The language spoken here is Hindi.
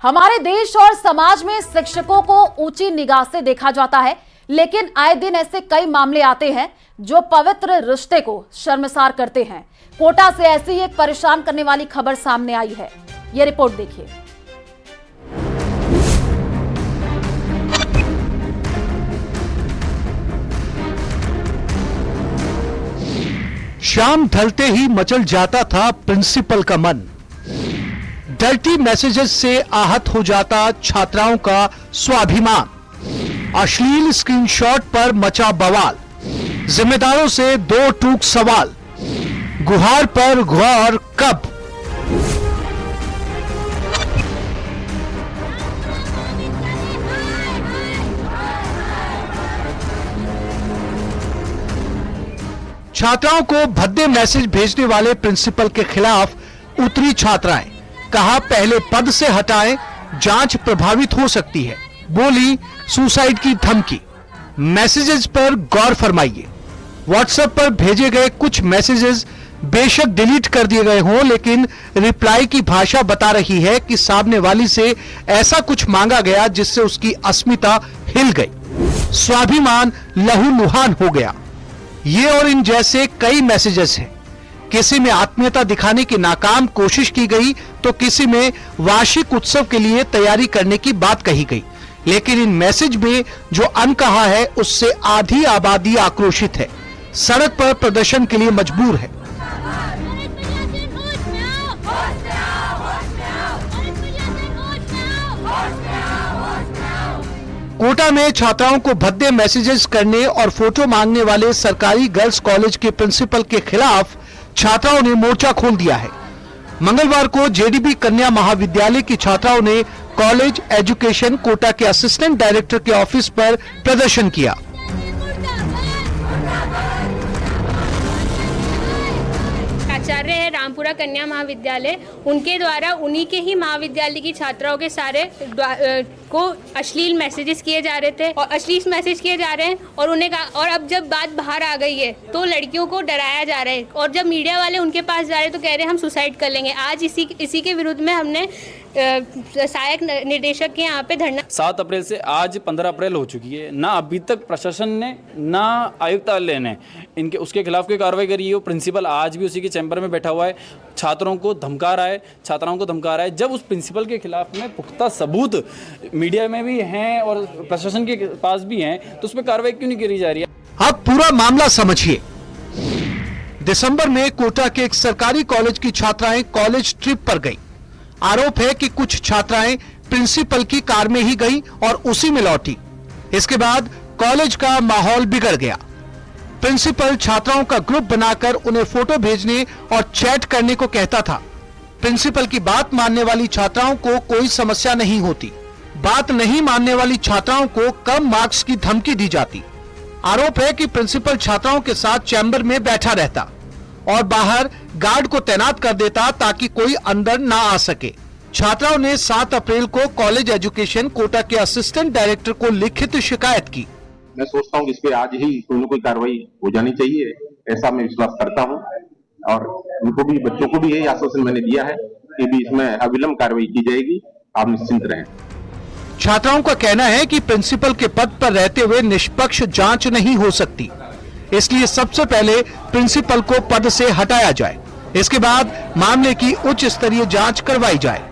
हमारे देश और समाज में शिक्षकों को ऊंची निगाह से देखा जाता है, लेकिन आए दिन ऐसे कई मामले आते हैं जो पवित्र रिश्ते को शर्मसार करते हैं। कोटा से ऐसी ही एक परेशान करने वाली खबर सामने आई है। यह रिपोर्ट देखिए। शाम ढलते ही मचल जाता था प्रिंसिपल का मन। डर्टी मैसेजेस से आहत हो जाता छात्राओं का स्वाभिमान। अश्लील स्क्रीनशॉट पर मचा बवाल। जिम्मेदारों से दो टूक सवाल। गुहार पर गौर कब? छात्राओं को भद्दे मैसेज भेजने वाले प्रिंसिपल के खिलाफ उतरी छात्राएं। कहा पहले पद से हटाएं, जांच प्रभावित हो सकती है। बोली सुसाइड की धमकी। मैसेजेस पर गौर फरमाइए। व्हाट्सएप पर भेजे गए कुछ मैसेजेस बेशक डिलीट कर दिए गए हों, लेकिन रिप्लाई की भाषा बता रही है कि सामने वाली से ऐसा कुछ मांगा गया जिससे उसकी अस्मिता हिल गई, स्वाभिमान लहूलुहान हो गया। ये और इन जैसे कई मैसेजेस हैं। किसी में आत्मीयता दिखाने की नाकाम कोशिश की गई तो किसी में वार्षिक उत्सव के लिए तैयारी करने की बात कही गई, लेकिन इन मैसेज में जो अनकहा है उससे आधी आबादी आक्रोशित है, सड़क पर प्रदर्शन के लिए मजबूर है। कोटा में छात्राओं को भद्दे मैसेजेस करने और फोटो मांगने वाले सरकारी गर्ल्स कॉलेज के प्रिंसिपल के खिलाफ छात्राओं ने मोर्चा खोल दिया है। मंगलवार को जेडीबी कन्या महाविद्यालय की छात्राओं ने कॉलेज एजुकेशन कोटा के असिस्टेंट डायरेक्टर के ऑफिस पर प्रदर्शन किया। आचार्य है रामपुरा कन्या महाविद्यालय, उनके द्वारा उन्हीं के ही महाविद्यालय की छात्राओं के सारे को अश्लील मैसेजेस किए जा रहे थे और अश्लील मैसेज किए जा रहे हैं और उन्हें कहा, और अब जब बात बाहर आ गई है तो लड़कियों को डराया जा रहा है और जब मीडिया वाले उनके पास जा रहे हैं तो कह रहे हैं हम सुसाइड कर लेंगे। आज इसी के विरुद्ध में हमने सहायक निर्देशक के यहाँ पे धरना। 7 अप्रैल से आज 15 अप्रैल हो चुकी है, ना अभी तक प्रशासन ने ना आयुक्तालय ने इनके उसके खिलाफ कोई कार्रवाई करी है। वो प्रिंसिपल आज भी उसी के चैम्बर में बैठा हुआ है, छात्रों को धमका रहा है, छात्राओं को धमका रहा है। जब उस प्रिंसिपल के खिलाफ में पुख्ता सबूत मीडिया में भी हैं और प्रशासन के पास भी हैं, तो उस पर कार्रवाई क्यों नहीं करी जा रही है? अब पूरा मामला समझिए। दिसंबर में कोटा के एक सरकारी कॉलेज की छात्राएं कॉलेज ट्रिप पर गई। आरोप है कि कुछ छात्राएं प्रिंसिपल की कार में ही गईं और उसी में लौटी। इसके बाद कॉलेज का माहौल बिगड़ गया। प्रिंसिपल छात्राओं का ग्रुप बनाकर उन्हें फोटो भेजने और चैट करने को कहता था। प्रिंसिपल की बात मानने वाली छात्राओं को कोई समस्या नहीं होती। बात नहीं मानने वाली छात्राओं को कम मार्क्स की धमकी दी जाती। आरोप है कि प्रिंसिपल छात्राओं के साथ चैम्बर में बैठा रहता और बाहर गार्ड को तैनात कर देता ताकि कोई अंदर ना आ सके। छात्राओं ने 7 अप्रैल को कॉलेज एजुकेशन कोटा के असिस्टेंट डायरेक्टर को लिखित शिकायत की। मैं सोचता हूँ कि इस पे आज ही कोई न कोई कार्रवाई हो जानी चाहिए, ऐसा मैं विश्वास करता हूँ और उनको भी, बच्चों को भी यही आश्वासन मैंने दिया है कि भी इसमें अविलंब कार्रवाई की जाएगी, आप निश्चिंत रहें। छात्राओं का कहना है कि प्रिंसिपल के पद पर रहते हुए निष्पक्ष जांच नहीं हो सकती, इसलिए सबसे पहले प्रिंसिपल को पद से हटाया जाए। इसके बाद मामले की उच्च स्तरीय जांच करवाई जाए।